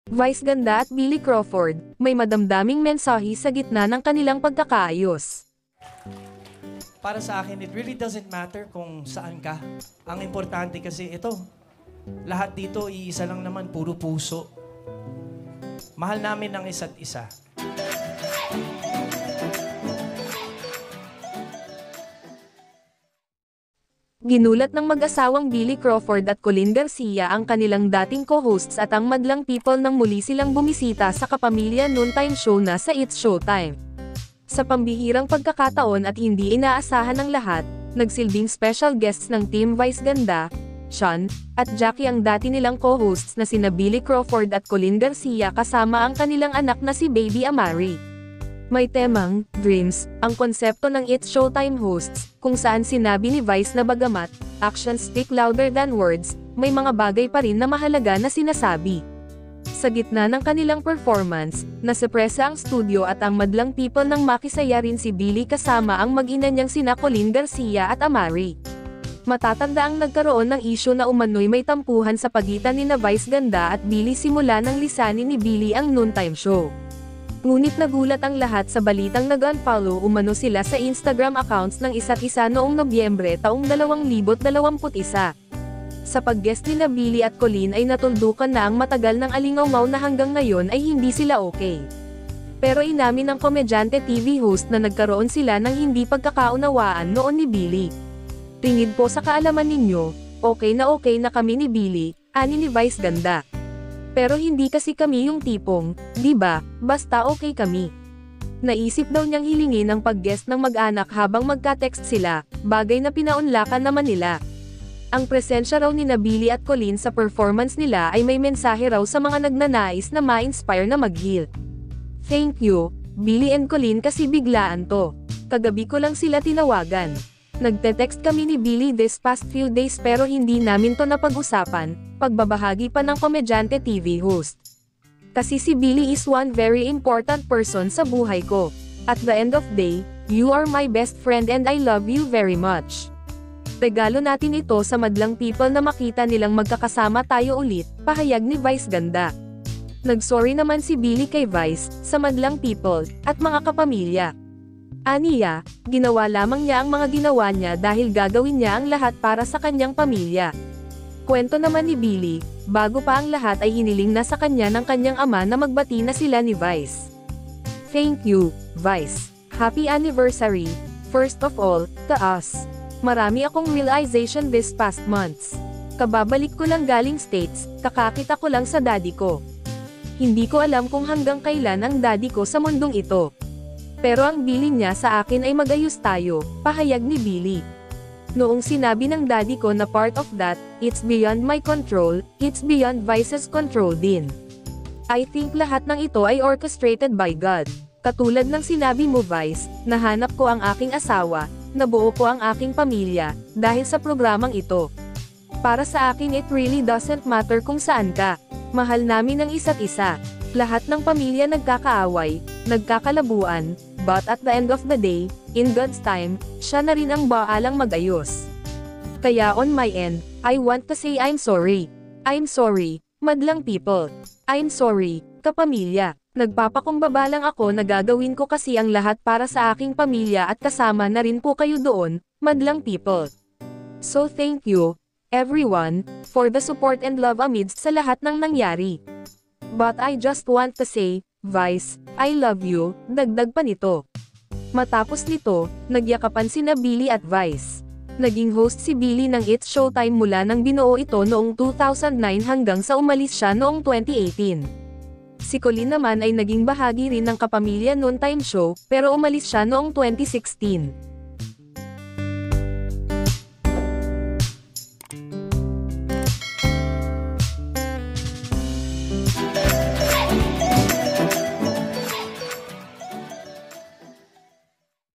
Vice Ganda at Billy Crawford, may madamdaming mensahe sa gitna ng kanilang pagkakaayos. Para sa akin, it really doesn't matter kung saan ka. Ang importante kasi ito, lahat dito, iisa lang naman, puro puso. Mahal namin ang isa't isa. Ginulat ng mag-asawang Billy Crawford at Colleen Garcia ang kanilang dating co-hosts at ang madlang people nang muli silang bumisita sa kapamilya noontime show na sa It's Showtime. Sa pambihirang pagkakataon at hindi inaasahan ng lahat, nagsilbing special guests ng Team Vice Ganda, Sean, at Jackie ang dati nilang co-hosts na sina Billy Crawford at Colleen Garcia kasama ang kanilang anak na si Baby Amari. May temang, Dreams, ang konsepto ng It's Showtime hosts, kung saan sinabi ni Vice na bagamat, actions speak louder than words, may mga bagay pa rin na mahalaga na sinasabi. Sa gitna ng kanilang performance, nasepresa ang studio at ang madlang people nang makisaya rin si Billy kasama ang mag-ina niyang sina Colleen Garcia at Amari. Matatanda ang nagkaroon ng isyu na umano'y may tampuhan sa pagitan ni na Vice Ganda at Billy simula nang lisanin ni Billy ang noontime show. Ngunit nagulat ang lahat sa balitang nag-unfollow umano sila sa Instagram accounts ng isa't isa noong Nobyembre taong 2021. Sa pag-guest ni na Billy at Colleen ay natuldukan na ang matagal ng alingaw na hanggang ngayon ay hindi sila okay. Pero inamin ng komedyante TV host na nagkaroon sila ng hindi pagkakaunawaan noon ni Billy. Tingin po sa kaalaman ninyo, okay na kami ni Billy, ani ni Vice Ganda. Pero hindi kasi kami yung tipong, di ba, basta okay kami. Naisip daw niyang hilingin ang pag-guest ng mag-anak habang magka-text sila, bagay na pinaunlakan naman nila. Ang presensya raw ni na Billy at Colleen sa performance nila ay may mensahe raw sa mga nagnanais na ma-inspire na mag-heal. Thank you, Billy and Colleen kasi biglaan to. Kagabi ko lang sila tinawagan. Nagte-text kami ni Billy this past few days pero hindi namin to napag-usapan, pagbabahagi pa ng komedyante TV host. Kasi si Billy is one very important person sa buhay ko. At the end of day, you are my best friend and I love you very much. Regalo natin ito sa madlang people na makita nilang magkakasama tayo ulit, pahayag ni Vice Ganda. Nagsorry naman si Billy kay Vice, sa madlang people, at mga kapamilya. Aniya, ginawa lamang niya ang mga ginawa niya dahil gagawin niya ang lahat para sa kanyang pamilya. Kwento naman ni Billy, bago pa ang lahat ay hiniling na sa kanya ng kanyang ama na magbati na sila ni Vice. Thank you, Vice. Happy anniversary, first of all, to us. Marami akong realization this past months. Kababalik ko lang galing States, kakakita ko lang sa daddy ko. Hindi ko alam kung hanggang kailan ang daddy ko sa mundong ito. Pero ang bilin niya sa akin ay mag-ayos tayo, pahayag ni Billy. Noong sinabi ng daddy ko na part of that, it's beyond my control, it's beyond Vice's control din. I think lahat ng ito ay orchestrated by God. Katulad ng sinabi mo Vice, nahanap ko ang aking asawa, nabuo ko ang aking pamilya, dahil sa programang ito. Para sa akin it really doesn't matter kung saan ka. Mahal namin ang isa't isa. Lahat ng pamilya nagkakaaway, nagkakalabuan, but at the end of the day, in God's time, siya na rin ang baalang mag-ayos. Kaya on my end, I want to say I'm sorry. I'm sorry, madlang people. I'm sorry, kapamilya. Nagpapakumbaba lang ako na gagawin ko kasi ang lahat para sa aking pamilya at kasama na rin po kayo doon, madlang people. So thank you, everyone, for the support and love amidst sa lahat ng nangyari. But I just want to say, Vice, I love you, dagdag pa nito. Matapos nito, nagyakapan sina Billy at Vice. Naging host si Billy ng It's Showtime mula nang binuo ito noong 2009 hanggang sa umalis siya noong 2018. Si Colleen naman ay naging bahagi rin ng kapamilya noontime show, pero umalis siya noong 2016.